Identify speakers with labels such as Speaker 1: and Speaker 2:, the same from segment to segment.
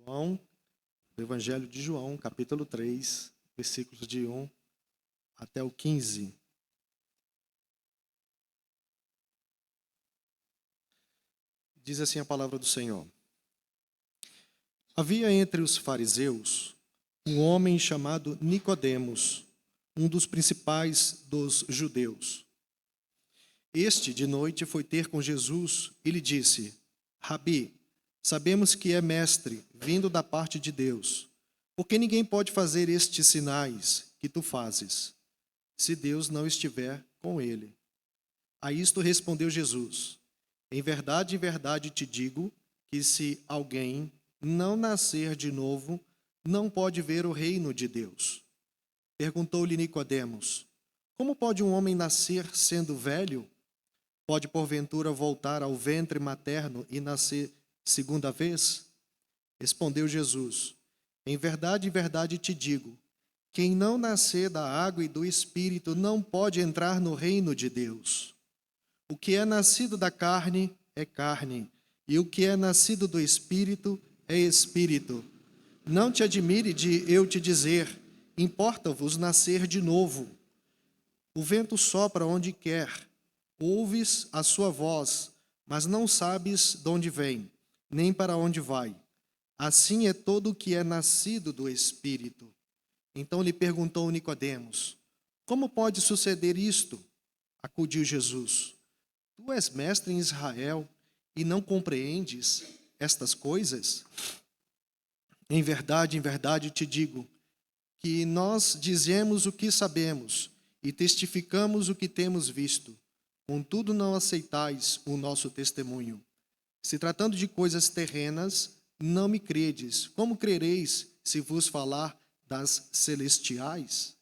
Speaker 1: João, do Evangelho de João, capítulo 3, versículos de 1 até o 15. Diz assim a palavra do Senhor. Havia entre os fariseus um homem chamado Nicodemos, um dos principais dos judeus. Este, de noite, foi ter com Jesus e lhe disse: Rabi, sabemos que é mestre, vindo da parte de Deus, porque ninguém pode fazer estes sinais que tu fazes, se Deus não estiver com ele. A isto respondeu Jesus: em verdade te digo que se alguém não nascer de novo, não pode ver o reino de Deus. Perguntou-lhe Nicodemos: como pode um homem nascer sendo velho? Pode porventura voltar ao ventre materno e nascer segunda vez? Respondeu Jesus: em verdade te digo, quem não nascer da água e do Espírito não pode entrar no reino de Deus. O que é nascido da carne é carne, e o que é nascido do Espírito é Espírito. Não te admire de eu te dizer: importa-vos nascer de novo. O vento sopra onde quer, ouves a sua voz, mas não sabes de onde vem, nem para onde vai. Assim é todo o que é nascido do Espírito. Então lhe perguntou Nicodemos: como pode suceder isto? Acudiu Jesus: tu és mestre em Israel e não compreendes estas coisas? Em verdade te digo que nós dizemos o que sabemos e testificamos o que temos visto. Contudo, não aceitais o nosso testemunho. Se tratando de coisas terrenas, não me credes. Como crereis se vos falar das celestiais?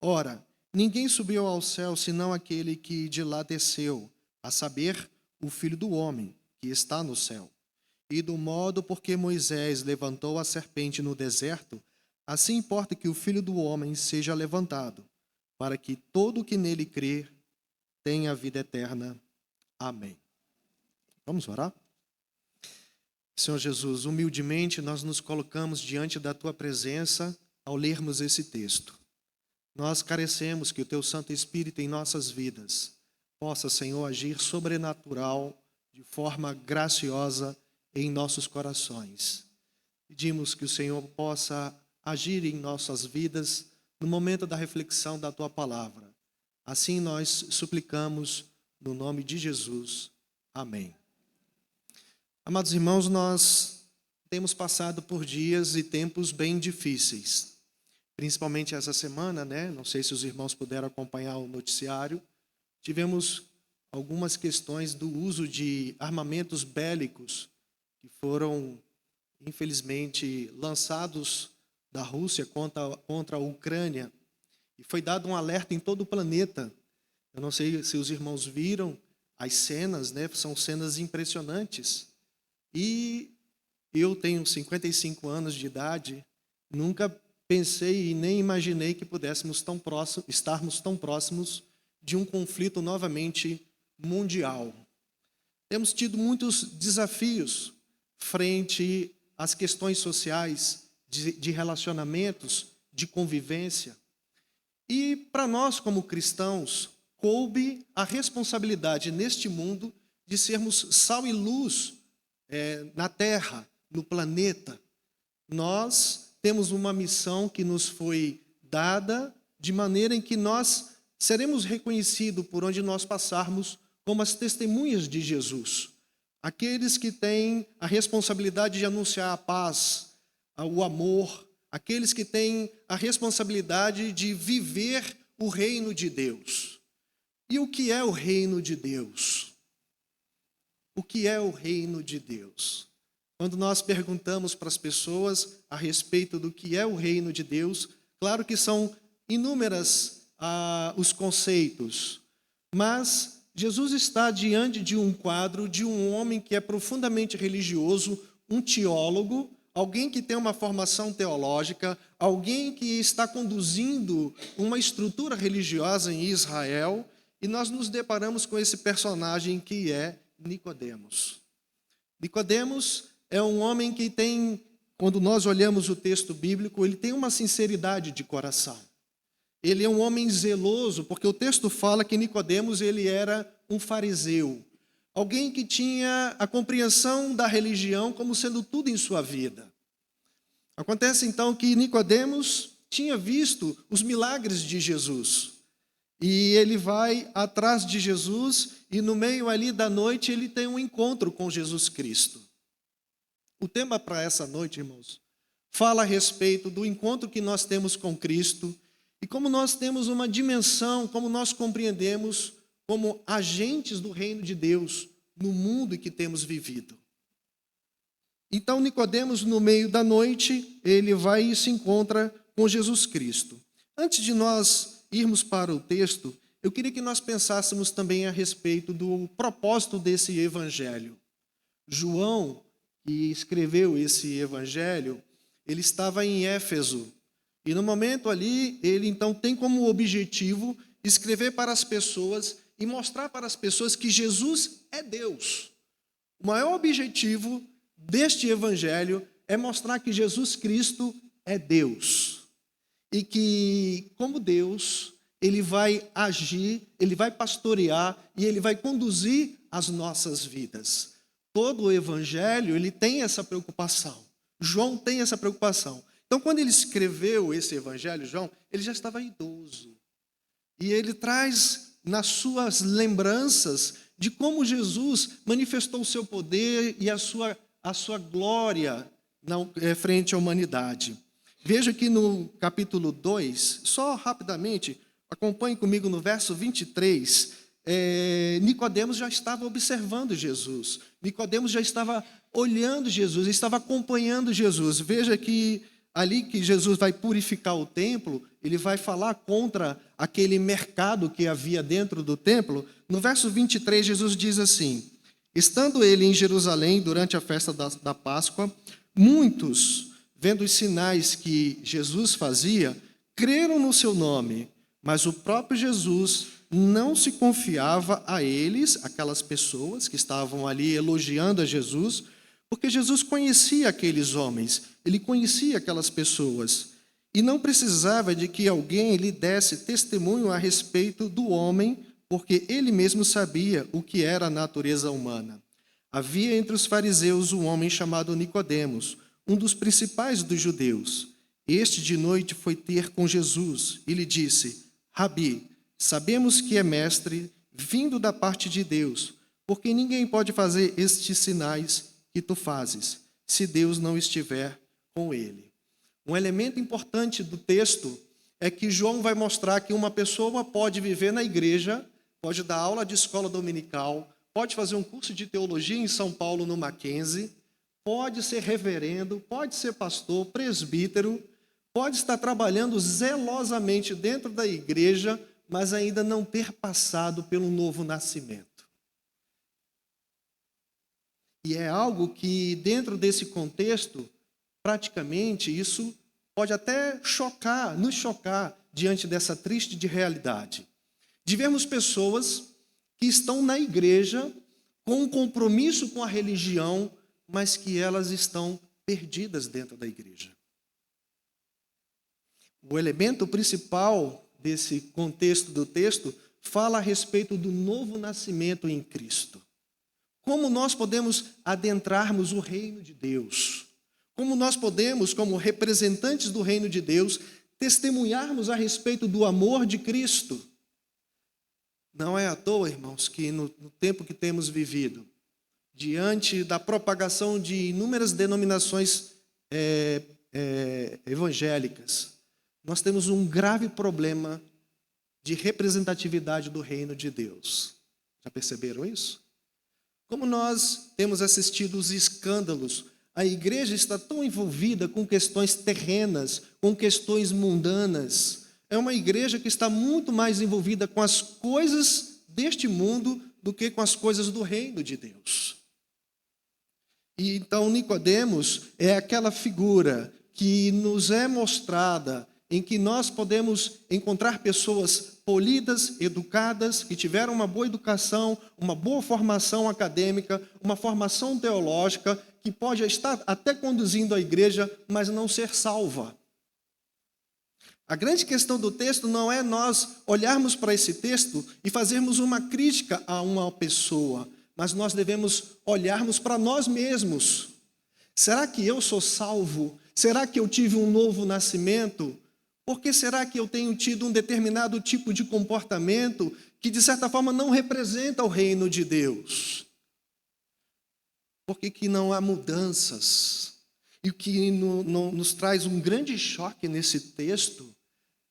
Speaker 1: Ora, ninguém subiu ao céu senão aquele que de lá desceu, a saber, o Filho do Homem, que está no céu. E do modo por que Moisés levantou a serpente no deserto, assim importa que o Filho do Homem seja levantado, para que todo o que nele crê tenha a vida eterna. Amém. Vamos orar? Senhor Jesus, humildemente nós nos colocamos diante da Tua presença ao lermos esse texto. Nós carecemos que o Teu Santo Espírito em nossas vidas possa, Senhor, agir sobrenatural, de forma graciosa em nossos corações. Pedimos que o Senhor possa agir em nossas vidas no momento da reflexão da Tua palavra. Assim nós suplicamos no nome de Jesus. Amém. Amados irmãos, nós temos passado por dias e tempos bem difíceis. Principalmente essa semana, né? Não sei se os irmãos puderam acompanhar o noticiário. Tivemos algumas questões do uso de armamentos bélicos que foram, infelizmente, lançados da Rússia contra a Ucrânia. E foi dado um alerta em todo o planeta. Eu não sei se os irmãos viram as cenas, né? São cenas impressionantes. E eu tenho 55 anos de idade, nunca pensei e nem imaginei que pudéssemos estarmos tão próximos de um conflito novamente mundial. Temos tido muitos desafios frente às questões sociais, de relacionamentos, de convivência. E para nós, como cristãos, coube a responsabilidade neste mundo de sermos sal e luz na Terra, no planeta. Nós temos uma missão que nos foi dada de maneira em que nós seremos reconhecidos por onde nós passarmos como as testemunhas de Jesus. Aqueles que têm a responsabilidade de anunciar a paz, o amor, aqueles que têm a responsabilidade de viver o reino de Deus. E o que é o reino de Deus? O que é o reino de Deus? Quando nós perguntamos para as pessoas a respeito do que é o reino de Deus, claro que são inúmeras os conceitos, mas Jesus está diante de um quadro de um homem que é profundamente religioso, um teólogo, alguém que tem uma formação teológica, alguém que está conduzindo uma estrutura religiosa em Israel, e nós nos deparamos com esse personagem que é Nicodemos. Nicodemos é um homem que tem quando nós olhamos o texto bíblico, ele tem uma sinceridade de coração. Ele é um homem zeloso, porque o texto fala que Nicodemos ele era um fariseu, alguém que tinha a compreensão da religião como sendo tudo em sua vida. Acontece então que Nicodemos tinha visto os milagres de Jesus. E ele vai atrás de Jesus e no meio ali da noite ele tem um encontro com Jesus Cristo. O tema para essa noite, irmãos, fala a respeito do encontro que nós temos com Cristo e como nós temos uma dimensão, como nós compreendemos como agentes do reino de Deus no mundo em que temos vivido. Então Nicodemos, no meio da noite, ele vai e se encontra com Jesus Cristo. Antes de nós irmos para o texto, eu queria que nós pensássemos também a respeito do propósito desse evangelho. João, que escreveu esse evangelho, ele estava em Éfeso. E no momento ali, ele então tem como objetivo escrever para as pessoas e mostrar para as pessoas que Jesus é Deus. O maior objetivo deste evangelho é mostrar que Jesus Cristo é Deus. E que, como Deus, ele vai agir, ele vai pastorear e ele vai conduzir as nossas vidas. Todo o evangelho, ele tem essa preocupação. João tem essa preocupação. Então, quando ele escreveu esse evangelho, João, ele já estava idoso. E ele traz nas suas lembranças de como Jesus manifestou o seu poder e a sua glória frente à humanidade. Veja que no capítulo 2, só rapidamente, acompanhe comigo no verso 23, Nicodemos já estava observando Jesus. Nicodemos já estava olhando Jesus, estava acompanhando Jesus. Veja que ali que Jesus vai purificar o templo, ele vai falar contra aquele mercado que havia dentro do templo. No verso 23, Jesus diz assim: estando ele em Jerusalém durante a festa da Páscoa, muitos, vendo os sinais que Jesus fazia, creram no seu nome, mas o próprio Jesus não se confiava a eles, aquelas pessoas que estavam ali elogiando a Jesus, porque Jesus conhecia aqueles homens, ele conhecia aquelas pessoas, e não precisava de que alguém lhe desse testemunho a respeito do homem, porque ele mesmo sabia o que era a natureza humana. Havia entre os fariseus um homem chamado Nicodemos, um dos principais dos judeus. Este de noite foi ter com Jesus e lhe disse: Rabi, sabemos que é mestre, vindo da parte de Deus, porque ninguém pode fazer estes sinais que tu fazes, se Deus não estiver com ele. Um elemento importante do texto é que João vai mostrar que uma pessoa pode viver na igreja, pode dar aula de escola dominical, pode fazer um curso de teologia em São Paulo, no Mackenzie, pode ser reverendo, pode ser pastor, presbítero, pode estar trabalhando zelosamente dentro da igreja, mas ainda não ter passado pelo novo nascimento. E é algo que, dentro desse contexto, praticamente isso pode até nos chocar diante dessa triste realidade. De vermos pessoas que estão na igreja com um compromisso com a religião, mas que elas estão perdidas dentro da igreja. O elemento principal desse contexto do texto fala a respeito do novo nascimento em Cristo. Como nós podemos adentrarmos o reino de Deus? Como nós podemos, como representantes do reino de Deus, testemunharmos a respeito do amor de Cristo? Não é à toa, irmãos, que no tempo que temos vivido, diante da propagação de inúmeras denominações evangélicas, nós temos um grave problema de representatividade do reino de Deus. Já perceberam isso? Como nós temos assistido os escândalos, a igreja está tão envolvida com questões terrenas, com questões mundanas. É uma igreja que está muito mais envolvida com as coisas deste mundo do que com as coisas do reino de Deus. E então Nicodemos é aquela figura que nos é mostrada em que nós podemos encontrar pessoas polidas, educadas, que tiveram uma boa educação, uma boa formação acadêmica, uma formação teológica, que pode estar até conduzindo a igreja, mas não ser salva. A grande questão do texto não é nós olharmos para esse texto e fazermos uma crítica a uma pessoa, mas nós devemos olharmos para nós mesmos. Será que eu sou salvo? Será que eu tive um novo nascimento? Por que será que eu tenho tido um determinado tipo de comportamento que, de certa forma, não representa o reino de Deus? Por que não há mudanças? E o que nos traz um grande choque nesse texto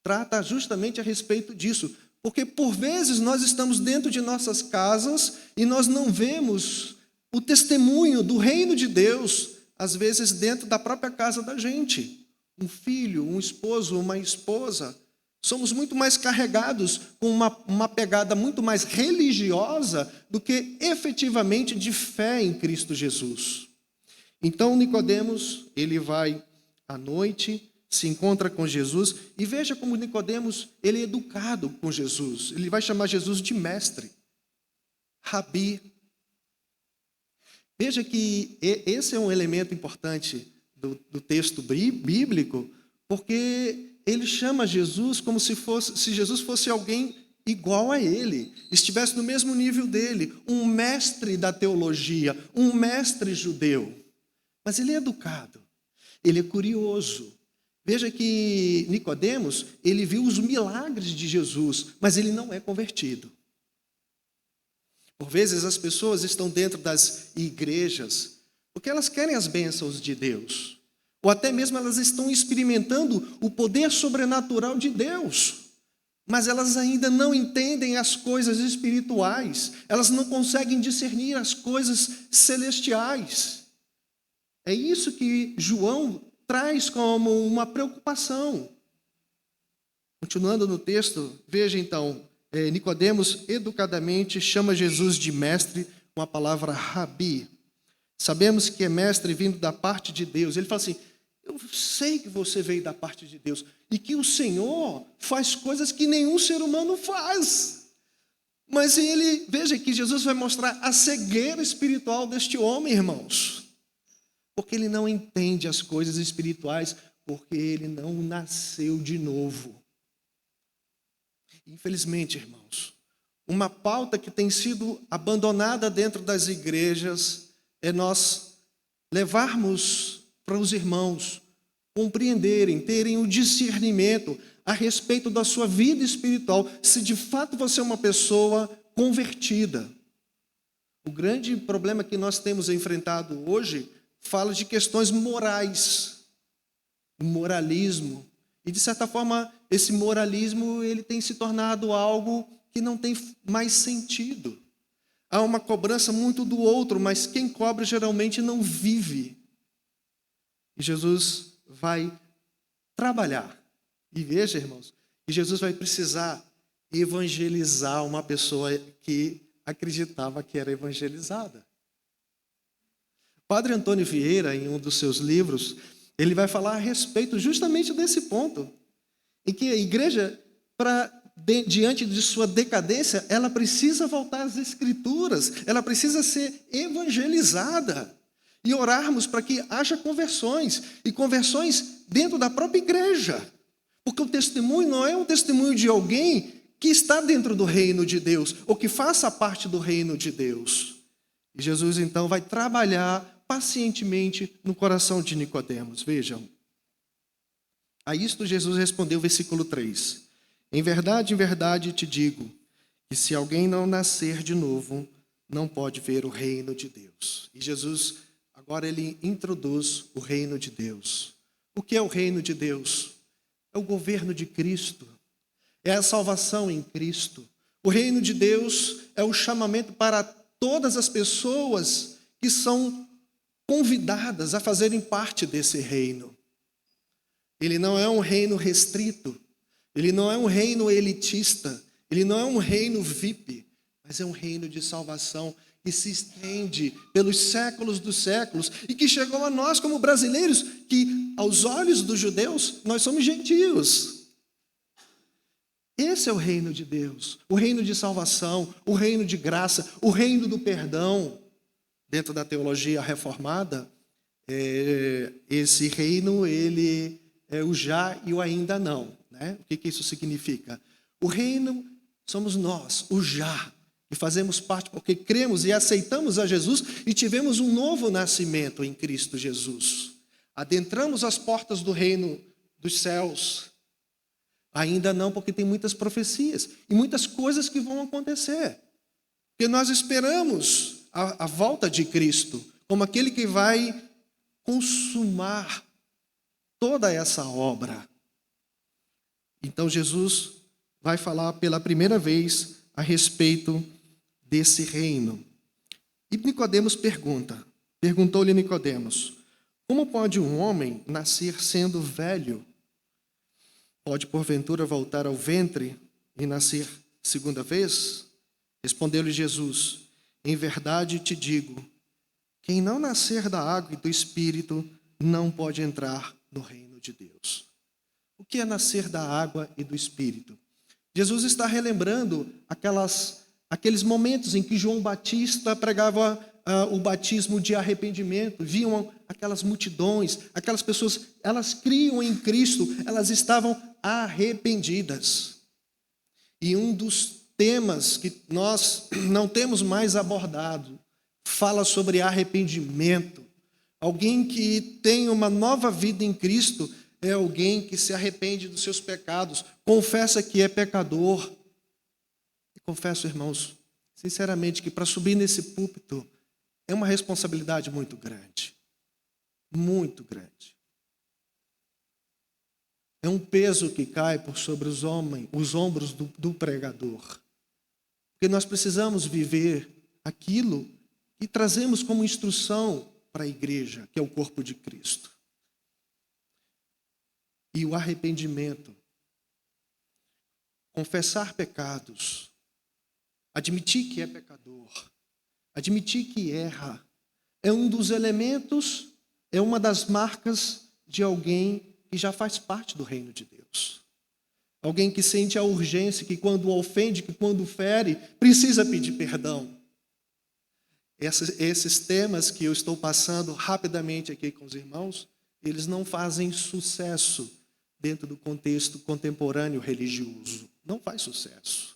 Speaker 1: trata justamente a respeito disso. Porque, por vezes, nós estamos dentro de nossas casas e nós não vemos o testemunho do reino de Deus, às vezes, dentro da própria casa da gente. Um filho, um esposo, uma esposa. Somos muito mais carregados com uma pegada muito mais religiosa do que efetivamente de fé em Cristo Jesus. Então, Nicodemos, ele vai à noite, se encontra com Jesus, e veja como Nicodemos, ele é educado com Jesus. Ele vai chamar Jesus de mestre, rabi. Veja que esse é um elemento importante do texto bíblico, porque ele chama Jesus como se Jesus fosse alguém igual a ele, estivesse no mesmo nível dele, um mestre da teologia, um mestre judeu. Mas ele é educado, ele é curioso. Veja que Nicodemos, ele viu os milagres de Jesus, mas ele não é convertido. Por vezes as pessoas estão dentro das igrejas porque elas querem as bênçãos de Deus, ou até mesmo elas estão experimentando o poder sobrenatural de Deus, mas elas ainda não entendem as coisas espirituais, elas não conseguem discernir as coisas celestiais. É isso que João traz como uma preocupação. Continuando no texto, veja então, Nicodemos educadamente chama Jesus de mestre com a palavra rabi. Sabemos que é mestre vindo da parte de Deus. Ele fala assim, eu sei que você veio da parte de Deus e que o Senhor faz coisas que nenhum ser humano faz. Mas veja que Jesus vai mostrar a cegueira espiritual deste homem, irmãos. Porque ele não entende as coisas espirituais, porque ele não nasceu de novo. Infelizmente, irmãos, uma pauta que tem sido abandonada dentro das igrejas é nós levarmos para os irmãos compreenderem, terem o discernimento a respeito da sua vida espiritual, se de fato você é uma pessoa convertida. O grande problema que nós temos enfrentado hoje fala de questões morais, moralismo. E, de certa forma, esse moralismo ele tem se tornado algo que não tem mais sentido. Há uma cobrança muito do outro, mas quem cobra geralmente não vive. E Jesus vai trabalhar. E veja, irmãos, que Jesus vai precisar evangelizar uma pessoa que acreditava que era evangelizada. Padre Antônio Vieira, em um dos seus livros, ele vai falar a respeito justamente desse ponto, em que a igreja, diante de sua decadência, ela precisa voltar às Escrituras, ela precisa ser evangelizada e orarmos para que haja conversões, e conversões dentro da própria igreja, porque o testemunho não é um testemunho de alguém que está dentro do reino de Deus, ou que faça parte do reino de Deus. E Jesus, então, vai trabalhar pacientemente no coração de Nicodemos. Vejam. A isto Jesus respondeu, versículo 3. Em verdade te digo, que se alguém não nascer de novo, não pode ver o reino de Deus. E Jesus, agora ele introduz o reino de Deus. O que é o reino de Deus? É o governo de Cristo. É a salvação em Cristo. O reino de Deus é o chamamento para todas as pessoas que são convidadas a fazerem parte desse reino. Ele não é um reino restrito, ele não é um reino elitista, ele não é um reino VIP, mas é um reino de salvação que se estende pelos séculos dos séculos e que chegou a nós como brasileiros, que aos olhos dos judeus, nós somos gentios. Esse é o reino de Deus, o reino de salvação, o reino de graça, o reino do perdão. Dentro da teologia reformada, esse reino, ele é o já e o ainda não, né? O que isso significa? O reino somos nós, o já, que fazemos parte porque cremos e aceitamos a Jesus e tivemos um novo nascimento em Cristo Jesus. Adentramos as portas do reino dos céus. Ainda não, porque tem muitas profecias e muitas coisas que vão acontecer. Porque nós esperamos a volta de Cristo como aquele que vai consumar toda essa obra. Então Jesus vai falar pela primeira vez a respeito desse reino. E Nicodemos perguntou-lhe Nicodemos: como pode um homem nascer sendo velho? Pode porventura voltar ao ventre e nascer segunda vez? Respondeu-lhe Jesus: em verdade te digo, quem não nascer da água e do Espírito não pode entrar no reino de Deus. O que é nascer da água e do Espírito? Jesus está relembrando aqueles momentos em que João Batista pregava o batismo de arrependimento. Viam aquelas multidões, aquelas pessoas, elas criam em Cristo, elas estavam arrependidas. E um dos temas que nós não temos mais abordado fala sobre arrependimento. Alguém que tem uma nova vida em Cristo é alguém que se arrepende dos seus pecados, confessa que é pecador. E confesso, irmãos, sinceramente, que para subir nesse púlpito é uma responsabilidade muito grande. Muito grande. É um peso que cai por sobre os ombros do pregador. Porque nós precisamos viver aquilo que trazemos como instrução para a igreja, que é o corpo de Cristo. E o arrependimento, confessar pecados, admitir que é pecador, admitir que erra, é um dos elementos, é uma das marcas de alguém que já faz parte do reino de Deus. Alguém que sente a urgência, que quando ofende, que quando fere, precisa pedir perdão. Esses temas que eu estou passando rapidamente aqui com os irmãos, eles não fazem sucesso dentro do contexto contemporâneo religioso. Não faz sucesso.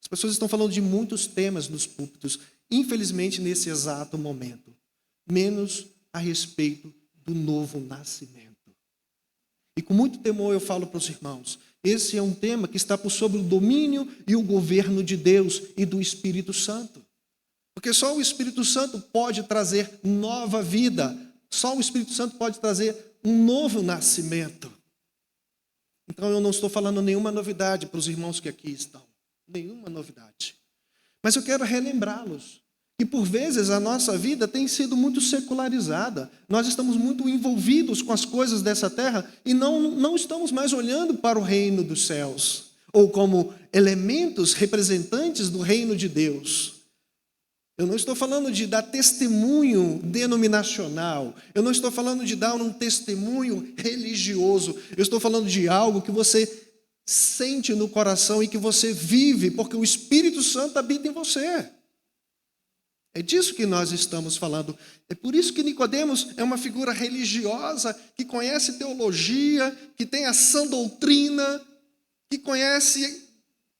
Speaker 1: As pessoas estão falando de muitos temas nos púlpitos, infelizmente nesse exato momento, menos a respeito do novo nascimento. E com muito temor eu falo para os irmãos, esse é um tema que está por sobre o domínio e o governo de Deus e do Espírito Santo. Porque só o Espírito Santo pode trazer nova vida, só o Espírito Santo pode trazer um novo nascimento. Então eu não estou falando nenhuma novidade para os irmãos que aqui estão, nenhuma novidade. Mas eu quero relembrá-los que por vezes a nossa vida tem sido muito secularizada. Nós estamos muito envolvidos com as coisas dessa terra e não estamos mais olhando para o reino dos céus, ou como elementos representantes do reino de Deus. Eu não estou falando de dar testemunho denominacional. Eu não estou falando de dar um testemunho religioso. Eu estou falando de algo que você sente no coração e que você vive, porque o Espírito Santo habita em você. É disso que nós estamos falando. É por isso que Nicodemos é uma figura religiosa, que conhece teologia, que tem a sã doutrina, que conhece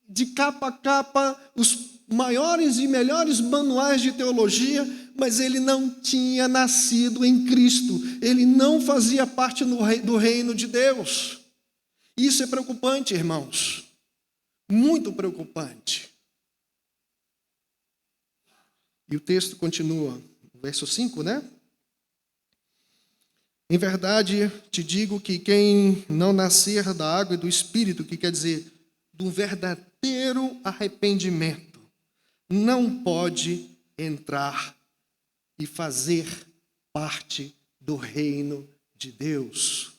Speaker 1: de capa a capa os maiores e melhores manuais de teologia, mas ele não tinha nascido em Cristo. Ele não fazia parte do reino de Deus. Isso é preocupante, irmãos. Muito preocupante. E o texto continua, verso 5, né? Em verdade, te digo que quem não nascer da água e do Espírito, que quer dizer, do verdadeiro arrependimento, não pode entrar e fazer parte do reino de Deus.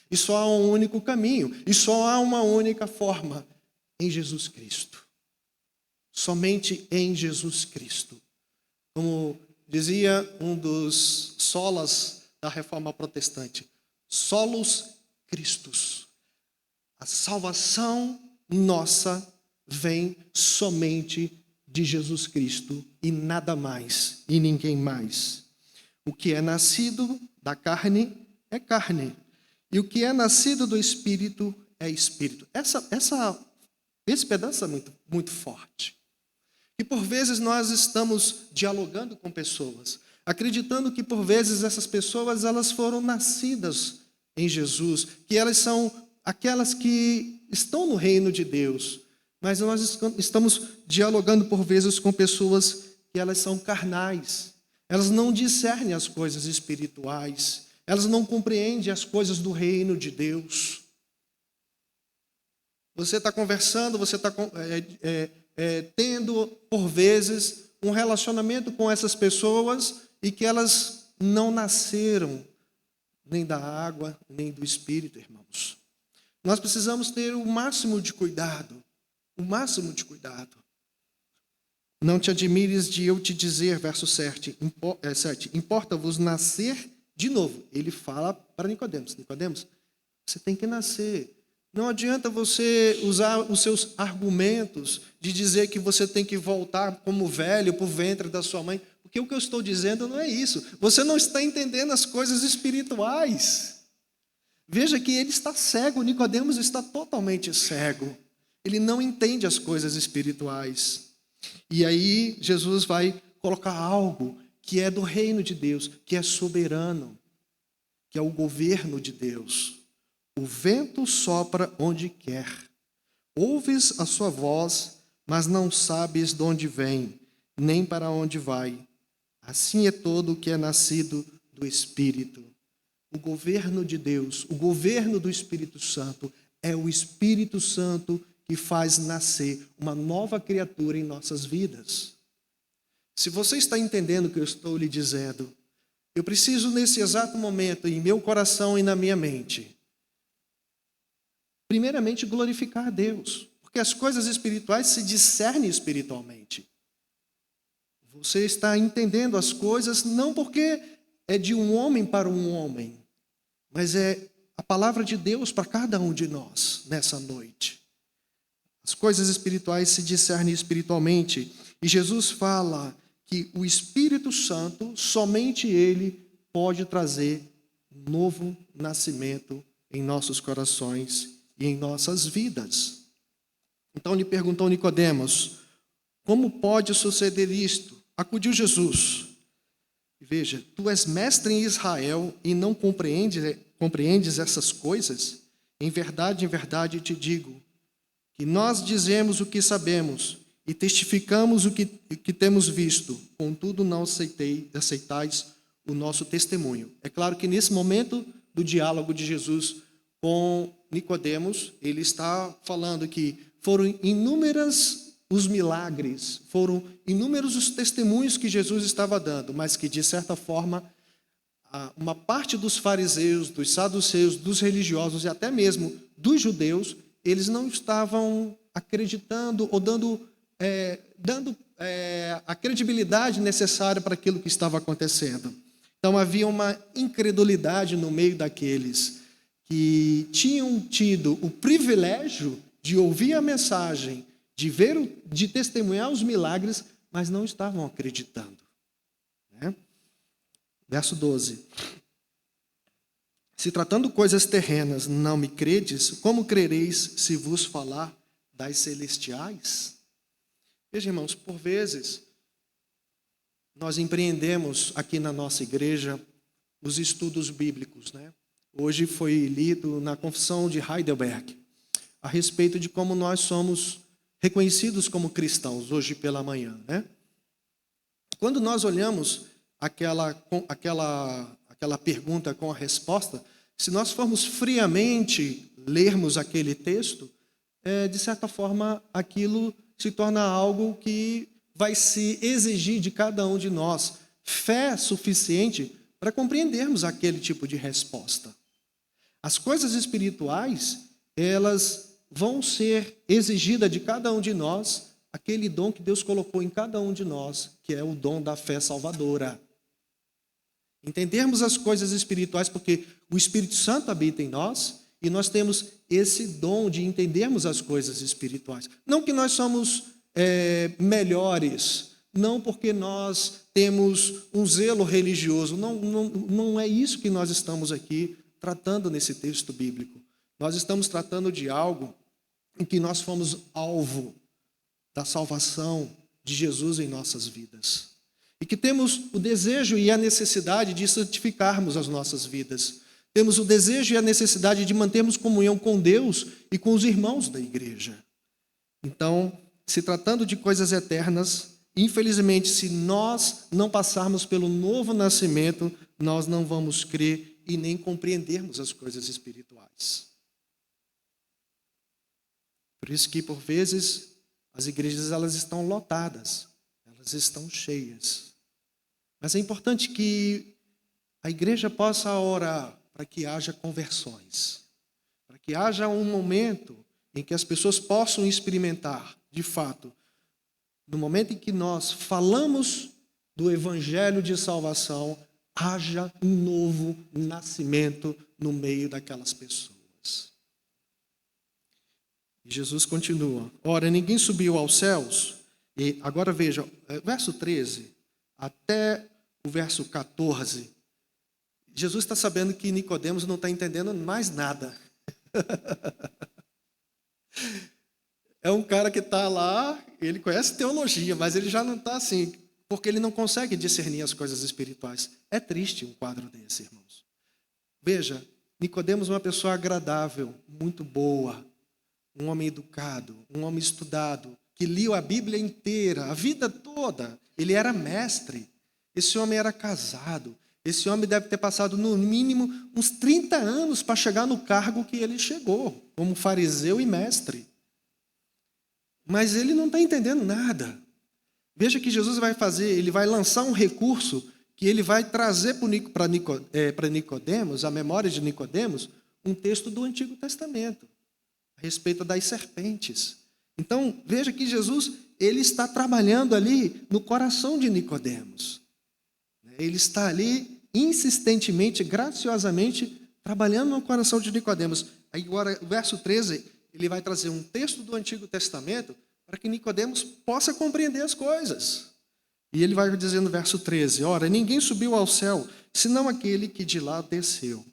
Speaker 1: E só há um único caminho, e só há uma única forma, em Jesus Cristo. Somente em Jesus Cristo. Como dizia um dos solas da Reforma Protestante, Solos Christus. A salvação nossa vem somente de Jesus Cristo e nada mais e ninguém mais. O que é nascido da carne é carne, e o que é nascido do Espírito é Espírito. Esse pedaço é muito, muito forte. E por vezes nós estamos dialogando com pessoas, acreditando que por vezes essas pessoas elas foram nascidas em Jesus, que elas são aquelas que estão no reino de Deus. Mas nós estamos dialogando por vezes com pessoas que elas são carnais. Elas não discernem as coisas espirituais. Elas não compreendem as coisas do reino de Deus. Você está conversando, você está tendo, por vezes, um relacionamento com essas pessoas e que elas não nasceram nem da água, nem do Espírito, irmãos. Nós precisamos ter o máximo de cuidado. O máximo de cuidado. Não te admires de eu te dizer, verso 7, importa-vos nascer de novo. Ele fala para Nicodemos, Nicodemos, você tem que nascer. Não adianta você usar os seus argumentos de dizer que você tem que voltar como velho para o ventre da sua mãe, porque o que eu estou dizendo não é isso. Você não está entendendo as coisas espirituais. Veja que ele está cego, Nicodemos está totalmente cego. Ele não entende as coisas espirituais. E aí Jesus vai colocar algo que é do reino de Deus, que é soberano, que é o governo de Deus. O vento sopra onde quer. Ouves a sua voz, mas não sabes de onde vem, nem para onde vai. Assim é todo o que é nascido do Espírito. O governo de Deus, o governo do Espírito Santo, é o Espírito Santo que faz nascer uma nova criatura em nossas vidas. Se você está entendendo o que eu estou lhe dizendo, eu preciso nesse exato momento, em meu coração e na minha mente, primeiramente glorificar a Deus, porque as coisas espirituais se discernem espiritualmente. Você está entendendo as coisas não porque é de um homem para um homem, mas é a palavra de Deus para cada um de nós nessa noite. As coisas espirituais se discernem espiritualmente. E Jesus fala que o Espírito Santo, somente Ele pode trazer novo nascimento em nossos corações e em nossas vidas. Então lhe perguntou Nicodemos, como pode suceder isto? Acudiu Jesus. Veja, tu és mestre em Israel e não compreendes essas coisas? Em verdade te digo, que nós dizemos o que sabemos e testificamos o que temos visto, contudo não aceitais o nosso testemunho. É claro que nesse momento do diálogo de Jesus com Nicodemos, ele está falando que foram inúmeros os milagres, foram inúmeros os testemunhos que Jesus estava dando, mas que de certa forma uma parte dos fariseus, dos saduceus, dos religiosos e até mesmo dos judeus, eles não estavam acreditando ou dando a credibilidade necessária para aquilo que estava acontecendo. Então havia uma incredulidade no meio daqueles que tinham tido o privilégio de ouvir a mensagem, de testemunhar os milagres, mas não estavam acreditando. Né? Verso 12. Se tratando coisas terrenas não me credes, como crereis se vos falar das celestiais? Veja, irmãos, por vezes nós empreendemos aqui na nossa igreja os estudos bíblicos, né? Hoje foi lido na Confissão de Heidelberg a respeito de como nós somos reconhecidos como cristãos hoje pela manhã, né? Quando nós olhamos aquela pergunta com a resposta, se nós formos friamente lermos aquele texto, de certa forma aquilo se torna algo que vai se exigir de cada um de nós fé suficiente para compreendermos aquele tipo de resposta. As coisas espirituais, elas vão ser exigidas de cada um de nós aquele dom que Deus colocou em cada um de nós, que é o dom da fé salvadora. Entendermos as coisas espirituais, porque o Espírito Santo habita em nós e nós temos esse dom de entendermos as coisas espirituais. Não que nós somos melhores, não porque nós temos um zelo religioso, não é isso que nós estamos aqui tratando nesse texto bíblico. Nós estamos tratando de algo em que nós fomos alvo da salvação de Jesus em nossas vidas. E que temos o desejo e a necessidade de santificarmos as nossas vidas. Temos o desejo e a necessidade de mantermos comunhão com Deus e com os irmãos da igreja. Então, se tratando de coisas eternas, infelizmente, se nós não passarmos pelo novo nascimento, nós não vamos crer e nem compreendermos as coisas espirituais. Por isso que, por vezes, as igrejas elas estão lotadas, elas estão cheias. Mas é importante que a igreja possa orar para que haja conversões, para que haja um momento em que as pessoas possam experimentar, de fato, no momento em que nós falamos do evangelho de salvação, haja um novo nascimento no meio daquelas pessoas. E Jesus continua: ora, ninguém subiu aos céus. E agora veja, verso 13 até o verso 14. Jesus está sabendo que Nicodemos não está entendendo mais nada. É um cara que está lá, ele conhece teologia, mas ele já não está assim, porque ele não consegue discernir as coisas espirituais. É triste um quadro desse, irmãos. Veja, Nicodemos é uma pessoa agradável, muito boa, um homem educado, um homem estudado, que lia a Bíblia inteira, a vida toda. Ele era mestre. Esse homem era casado. Esse homem deve ter passado, no mínimo, uns 30 anos para chegar no cargo que ele chegou, como fariseu e mestre. Mas ele não está entendendo nada. Veja que Jesus vai fazer, ele vai lançar um recurso que ele vai trazer para Nicodemos, a memória de Nicodemos, um texto do Antigo Testamento, a respeito das serpentes. Então, veja que Jesus, ele está trabalhando ali no coração de Nicodemos. Ele está ali insistentemente, graciosamente, trabalhando no coração de Nicodemos. Aí agora, o verso 13, ele vai trazer um texto do Antigo Testamento para que Nicodemos possa compreender as coisas. E ele vai dizer no verso 13, ora, ninguém subiu ao céu, senão aquele que de lá desceu,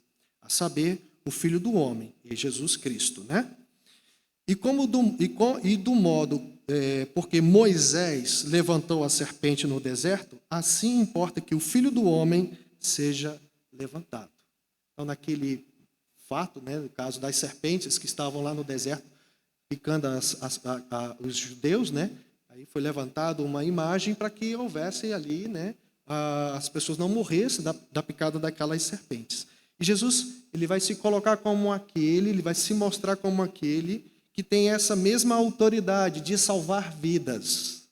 Speaker 1: a saber, o Filho do Homem, e Jesus Cristo, né? Porque Moisés levantou a serpente no deserto, assim importa que o Filho do Homem seja levantado. Então, naquele fato, né, no caso das serpentes que estavam lá no deserto, picando os judeus, né, aí foi levantada uma imagem para que houvesse ali, né, as pessoas não morressem da picada daquelas serpentes. E Jesus, ele vai se colocar como aquele, ele vai se mostrar como aquele que tem essa mesma autoridade de salvar vidas.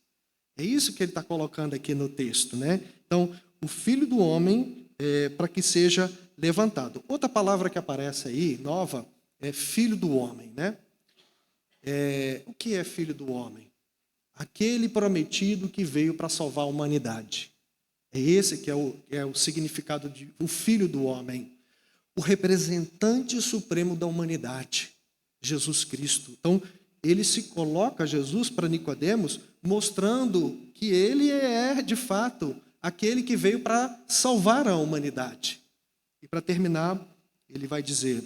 Speaker 1: É isso que ele está colocando aqui no texto, né? Então, o Filho do Homem, para que seja levantado. Outra palavra que aparece aí, nova, é Filho do Homem, né? O que é Filho do Homem? Aquele prometido que veio para salvar a humanidade. É esse que é o significado de o Filho do Homem. O representante supremo da humanidade. Jesus Cristo. Então, ele se coloca, Jesus, para Nicodemos, mostrando que ele é, de fato, aquele que veio para salvar a humanidade. E para terminar, ele vai dizer,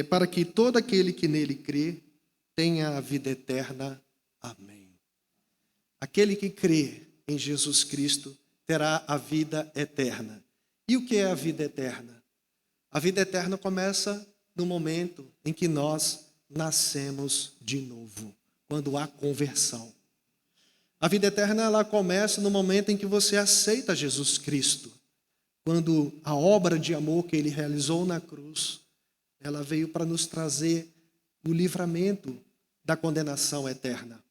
Speaker 1: para que todo aquele que nele crê tenha a vida eterna. Amém. Aquele que crê em Jesus Cristo terá a vida eterna. E o que é a vida eterna? A vida eterna começa no momento em que nós nascemos de novo, quando há conversão. A vida eterna ela começa no momento em que você aceita Jesus Cristo, quando a obra de amor que ele realizou na cruz, ela veio para nos trazer o livramento da condenação eterna.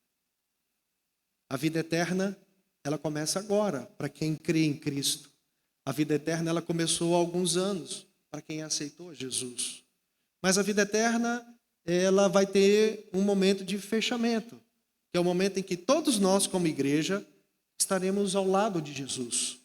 Speaker 1: A vida eterna, ela começa agora, para quem crê em Cristo. A vida eterna, ela começou há alguns anos, para quem aceitou Jesus. Mas a vida eterna, ela vai ter um momento de fechamento, que é o momento em que todos nós, como igreja, estaremos ao lado de Jesus.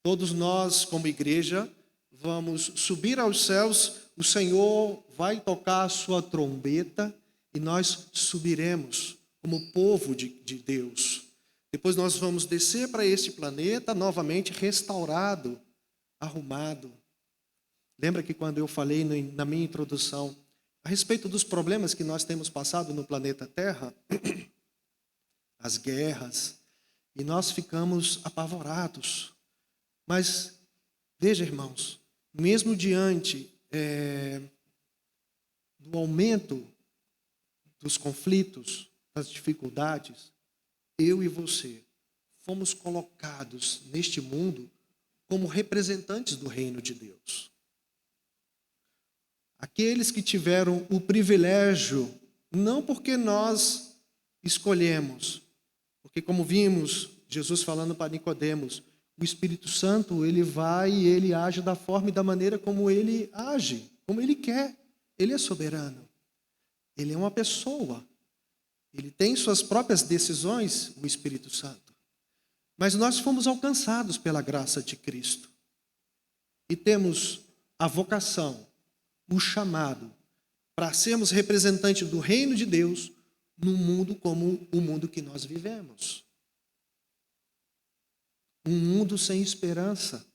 Speaker 1: Todos nós, como igreja, vamos subir aos céus, o Senhor vai tocar a sua trombeta e nós subiremos como povo de Deus. Depois nós vamos descer para este planeta novamente restaurado, arrumado. Lembra que quando eu falei na minha introdução a respeito dos problemas que nós temos passado no planeta Terra, as guerras, e nós ficamos apavorados. Mas, veja, irmãos, mesmo diante do aumento dos conflitos, das dificuldades, eu e você fomos colocados neste mundo como representantes do reino de Deus. Aqueles que tiveram o privilégio, não porque nós escolhemos, porque como vimos Jesus falando para Nicodemos, o Espírito Santo, ele vai e ele age da forma e da maneira como ele age, como ele quer. Ele é soberano. Ele é uma pessoa. Ele tem suas próprias decisões, o Espírito Santo. Mas nós fomos alcançados pela graça de Cristo. E temos a vocação, o chamado, para sermos representantes do reino de Deus num mundo como o mundo que nós vivemos. Um mundo sem esperança.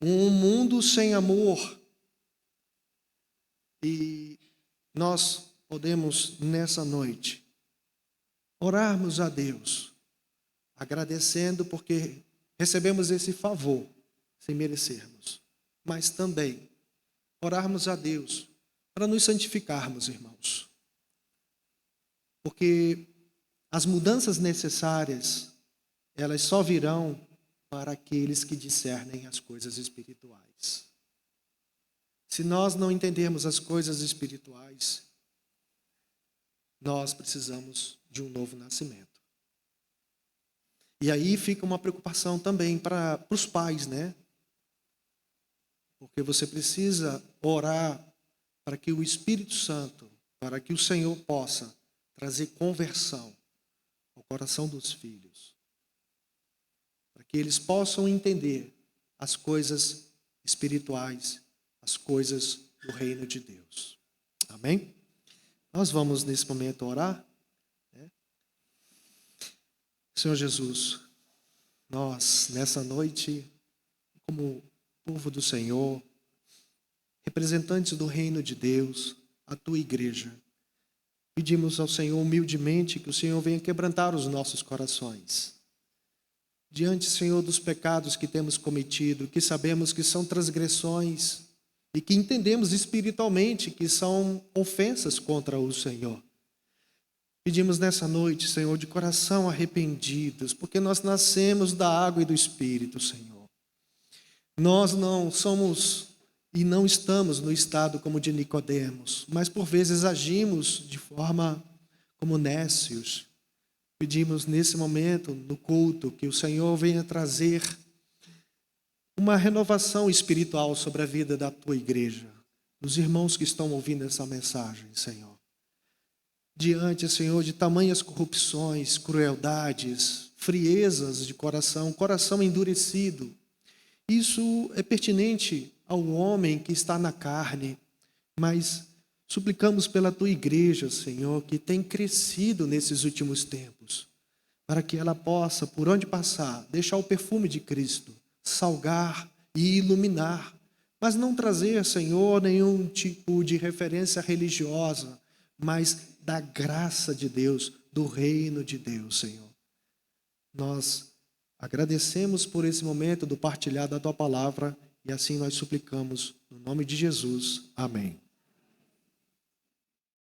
Speaker 1: Um mundo sem amor. E nós podemos, nessa noite, orarmos a Deus, agradecendo porque recebemos esse favor, sem merecermos. Mas também orarmos a Deus para nos santificarmos, irmãos. Porque as mudanças necessárias, elas só virão para aqueles que discernem as coisas espirituais. Se nós não entendermos as coisas espirituais, nós precisamos de um novo nascimento. E aí fica uma preocupação também para os pais, né? Porque você precisa orar para que o Espírito Santo, para que o Senhor possa trazer conversão ao coração dos filhos. Para que eles possam entender as coisas espirituais, as coisas do reino de Deus. Amém? Nós vamos nesse momento orar. Senhor Jesus, nós nessa noite, como povo do Senhor, representantes do reino de Deus, a tua igreja, pedimos ao Senhor humildemente que o Senhor venha quebrantar os nossos corações. Diante, Senhor, dos pecados que temos cometido, que sabemos que são transgressões e que entendemos espiritualmente que são ofensas contra o Senhor. Pedimos nessa noite, Senhor, de coração arrependidos, porque nós nascemos da água e do Espírito, Senhor. Nós não somos e não estamos no estado como de Nicodemos, mas por vezes agimos de forma como nécios. Pedimos nesse momento, no culto, que o Senhor venha trazer uma renovação espiritual sobre a vida da tua igreja, dos irmãos que estão ouvindo essa mensagem, Senhor. Diante, Senhor, de tamanhas corrupções, crueldades, friezas de coração, coração endurecido. Isso é pertinente ao homem que está na carne, mas suplicamos pela tua igreja, Senhor, que tem crescido nesses últimos tempos, para que ela possa, por onde passar, deixar o perfume de Cristo, salgar e iluminar, mas não trazer, Senhor, nenhum tipo de referência religiosa, mas da graça de Deus, do reino de Deus, Senhor. Nós agradecemos por esse momento do partilhar da tua palavra e assim nós suplicamos, no nome de Jesus. Amém.